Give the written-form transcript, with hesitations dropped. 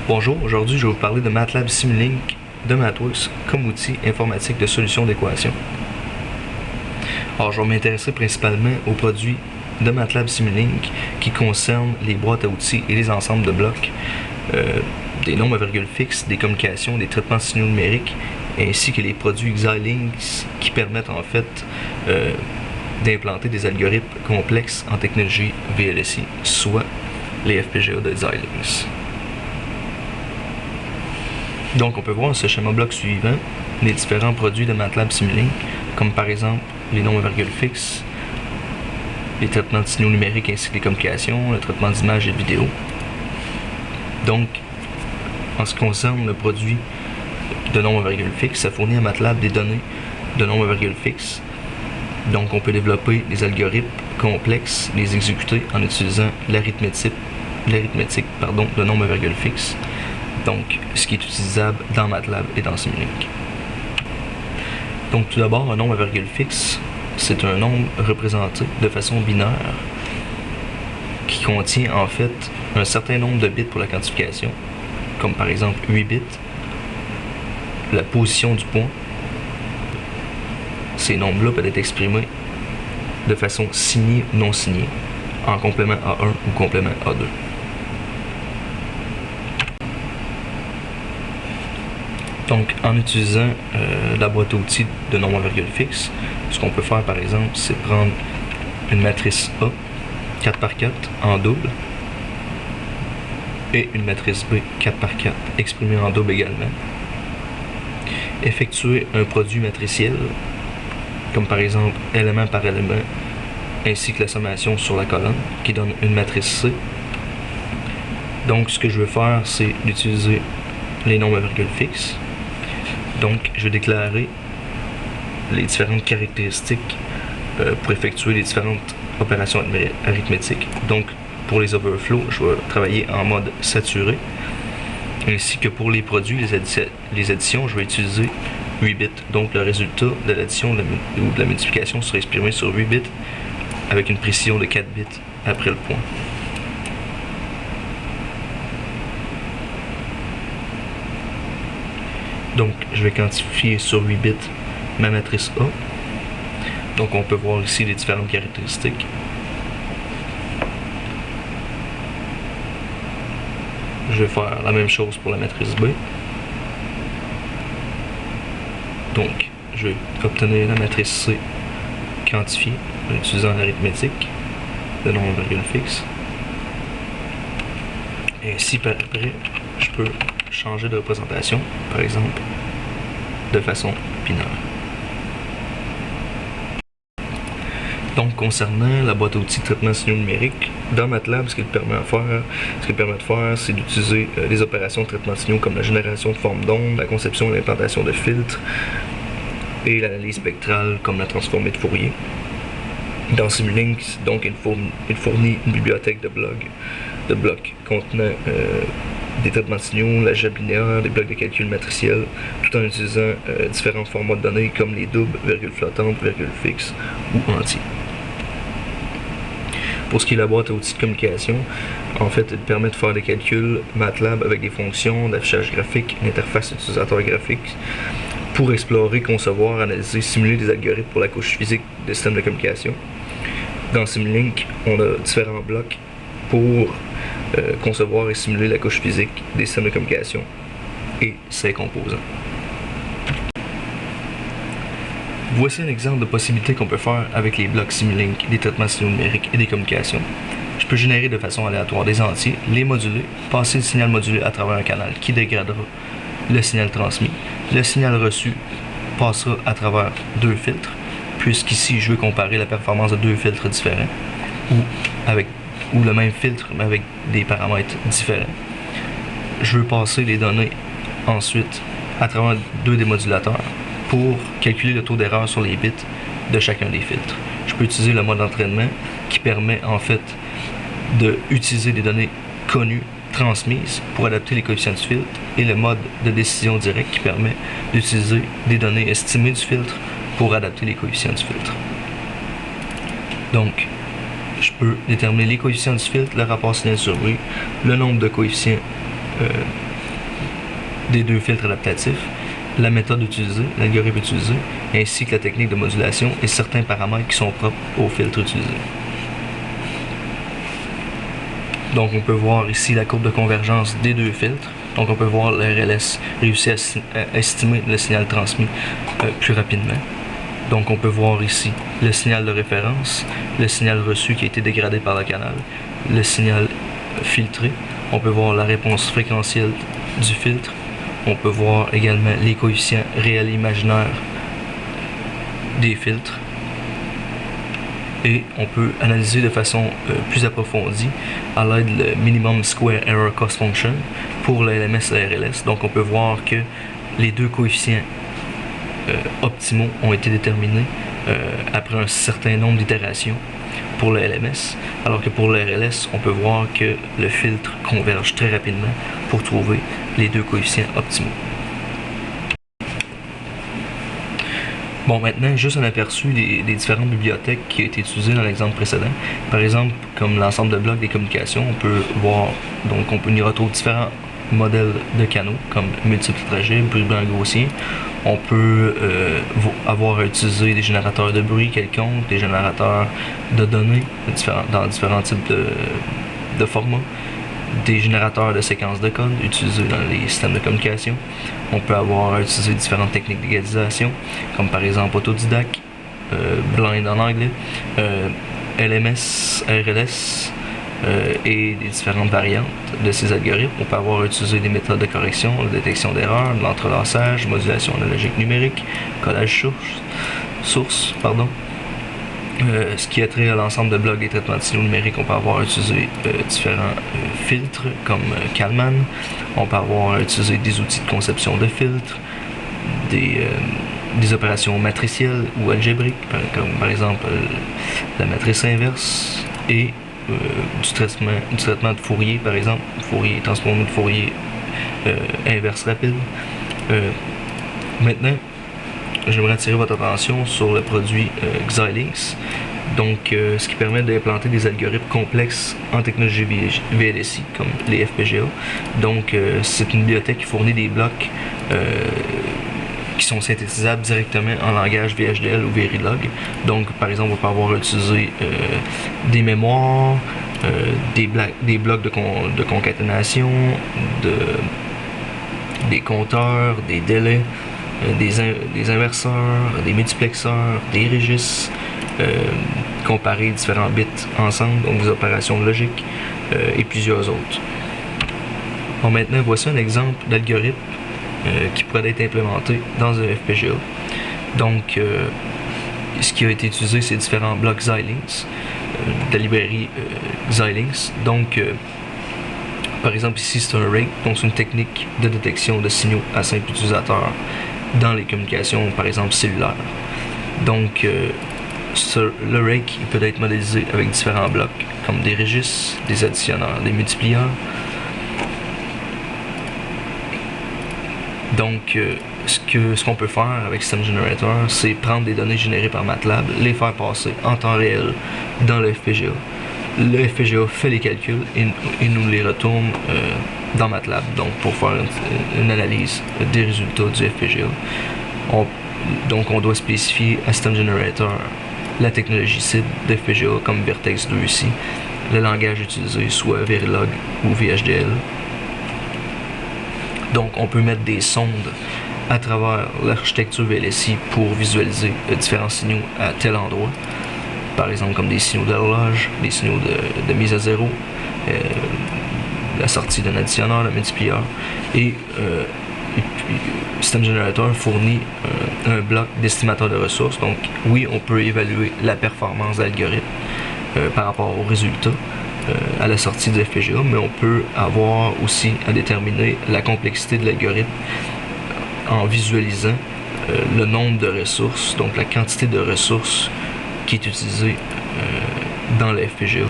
Bonjour, aujourd'hui je vais vous parler de MATLAB Simulink de Mathworks comme outil informatique de solution d'équations. Alors je vais m'intéresser principalement aux produits de MATLAB Simulink qui concernent les boîtes à outils et les ensembles de blocs, des nombres à virgule fixe, des communications, des traitements de signaux numériques, ainsi que les produits Xilinx qui permettent en fait d'implanter des algorithmes complexes en technologie VLSI, soit les FPGA de Xilinx. Donc on peut voir ce schéma bloc suivant les différents produits de MATLAB Simulink, comme par exemple les nombres à virgule fixe, les traitements de signaux numériques ainsi que les communications, le traitement d'images et de vidéos. Donc, en ce qui concerne le produit de nombres à virgule fixe, ça fournit à MATLAB des données de nombres à virgule fixe. Donc on peut développer des algorithmes complexes, les exécuter en utilisant l'arithmétique de nombres à virgule fixe. Donc, ce qui est utilisable dans MATLAB et dans Simulink. Donc, tout d'abord, un nombre à virgule fixe, c'est un nombre représenté de façon binaire qui contient en fait un certain nombre de bits pour la quantification, comme par exemple 8 bits, la position du point. Ces nombres-là peuvent être exprimés de façon signée ou non signée, en complément A1 ou complément A2. Donc, en utilisant la boîte à outils de nombres à virgule fixe, ce qu'on peut faire par exemple, c'est prendre une matrice A 4 par 4 en double et une matrice B 4 par 4 exprimée en double également. Effectuer un produit matriciel, comme par exemple élément par élément, ainsi que la sommation sur la colonne, qui donne une matrice C. Donc, ce que je veux faire, c'est d'utiliser les nombres à virgule fixe. Donc, je vais déclarer les différentes caractéristiques pour effectuer les différentes opérations arithmétiques. Donc, pour les overflows, je vais travailler en mode saturé. Ainsi que pour les produits, les additions, je vais utiliser 8 bits. Donc, le résultat de l'addition ou de la multiplication sera exprimé sur 8 bits avec une précision de 4 bits après le point. Donc, je vais quantifier sur 8 bits ma matrice A. Donc, on peut voir ici les différentes caractéristiques. Je vais faire la même chose pour la matrice B. Donc, je vais obtenir la matrice C quantifiée en utilisant l'arithmétique de nombre à virgule fixe. Ainsi, par après, je peux changer de représentation, par exemple, de façon binaire. Donc, concernant la boîte à outils de traitement de signaux numériques, dans MATLAB, ce qu'il permet de faire, c'est d'utiliser les opérations de traitement de signaux comme la génération de formes d'ondes, la conception et l'implantation de filtres, et l'analyse spectrale comme la transformée de Fourier. Dans Simulink, donc, il fournit une bibliothèque de blocs contenant des traitements de signaux, l'algèbre linéaire, des blocs de calcul matriciel, tout en utilisant différents formats de données comme les doubles, virgule flottante, virgule fixe ou entier. Pour ce qui est de la boîte à outils de communication, en fait, elle permet de faire des calculs MATLAB avec des fonctions d'affichage graphique, une interface utilisateur graphique, pour explorer, concevoir, analyser, simuler des algorithmes pour la couche physique des systèmes de communication. Dans Simulink, on a différents blocs pour concevoir et simuler la couche physique des systèmes de communication et ses composants. Voici un exemple de possibilités qu'on peut faire avec les blocs Simulink, des traitements de signaux numériques et des communications. Je peux générer de façon aléatoire des entiers, les moduler, passer le signal modulé à travers un canal qui dégradera le signal transmis. Le signal reçu passera à travers deux filtres, puisqu'ici je veux comparer la performance de deux filtres différents, ou le même filtre mais avec des paramètres différents. Je veux passer les données ensuite à travers deux démodulateurs pour calculer le taux d'erreur sur les bits de chacun des filtres. Je peux utiliser le mode d'entraînement qui permet en fait d'utiliser des données connues transmises pour adapter les coefficients du filtre, et le mode de décision directe qui permet d'utiliser des données estimées du filtre pour adapter les coefficients du filtre. Donc, je peux déterminer les coefficients du filtre, le rapport signal sur bruit, le nombre de coefficients des 2 filtres adaptatifs, la méthode utilisée, l'algorithme utilisé, ainsi que la technique de modulation et certains paramètres qui sont propres au filtre utilisé. Donc on peut voir ici la courbe de convergence des 2 filtres. Donc on peut voir le RLS réussit à estimer le signal transmis plus rapidement. Donc on peut voir ici le signal de référence, le signal reçu qui a été dégradé par le canal, le signal filtré. On peut voir la réponse fréquentielle du filtre. On peut voir également les coefficients réels et imaginaires des filtres. Et on peut analyser de façon plus approfondie à l'aide de Minimum Square Error Cost Function pour le LMS et le RLS. Donc on peut voir que les 2 coefficients optimaux ont été déterminés après un certain nombre d'itérations pour le LMS, alors que pour le RLS, on peut voir que le filtre converge très rapidement pour trouver les 2 coefficients optimaux. Bon, maintenant, juste un aperçu des différentes bibliothèques qui ont été utilisées dans l'exemple précédent. Par exemple, comme l'ensemble de blocs des communications, on peut voir, donc on y retrouve différents modèles de canaux, comme multiples trajets, bruit blanc gaussien. On peut avoir à utiliser des générateurs de bruit quelconques, des générateurs de données dans différents types de formats, des générateurs de séquences de code utilisés dans les systèmes de communication. On peut avoir à utiliser différentes techniques d'égalisation, comme par exemple autodidacte, blind en anglais, LMS, RLS, et des différentes variantes de ces algorithmes. On peut avoir utilisé des méthodes de correction, de détection d'erreurs, de l'entrelaçage, modulation analogique numérique, collage source, ce qui a trait à l'ensemble de blocs et traitements de signaux numériques, on peut avoir utilisé différents filtres comme Kalman. On peut avoir utilisé des outils de conception de filtres, des opérations matricielles ou algébriques, comme par exemple la matrice inverse, et du traitement de Fourier, par exemple, transformé de Fourier inverse rapide. Maintenant, j'aimerais attirer votre attention sur le produit Xilinx, donc ce qui permet d'implanter des algorithmes complexes en technologie VLSI, comme les FPGA. Donc c'est une bibliothèque qui fournit des blocs qui sont synthétisables directement en langage VHDL ou Verilog. Donc par exemple, on peut avoir utilisé des mémoires, des blocs de concaténation, des compteurs, des délais, des inverseurs, des multiplexeurs, des registres, comparer différents bits ensemble, donc des opérations de logique et plusieurs autres. Bon, maintenant, voici un exemple d'algorithme qui pourrait être implémenté dans un FPGA. Donc, ce qui a été utilisé, c'est différents blocs Xilinx, de la librairie Xilinx. Donc, par exemple, ici, c'est un rake, donc c'est une technique de détection de signaux à simple utilisateur dans les communications, par exemple, cellulaires. Donc, le rake il peut être modélisé avec différents blocs, comme des registres, des additionneurs, des multiplieurs. Donc, ce qu'on peut faire avec System Generator, c'est prendre des données générées par MATLAB, les faire passer en temps réel dans le FPGA. Le FPGA fait les calculs et nous les retourne dans MATLAB, donc pour faire une analyse des résultats du FPGA. Donc on doit spécifier à System Generator la technologie cible de FPGA comme Vertex 2 ici, le langage utilisé soit Verilog ou VHDL. Donc on peut mettre des sondes à travers l'architecture VLSI pour visualiser différents signaux à tel endroit. Par exemple comme des signaux d'horloge, des signaux de mise à zéro, la sortie d'un additionneur, d'un multiplieur. Et System Generator fournit un bloc d'estimateur de ressources. Donc oui, on peut évaluer la performance de l'algorithme par rapport aux résultats à la sortie du FPGA, mais on peut avoir aussi à déterminer la complexité de l'algorithme en visualisant le nombre de ressources, donc la quantité de ressources qui est utilisée dans le FPGA.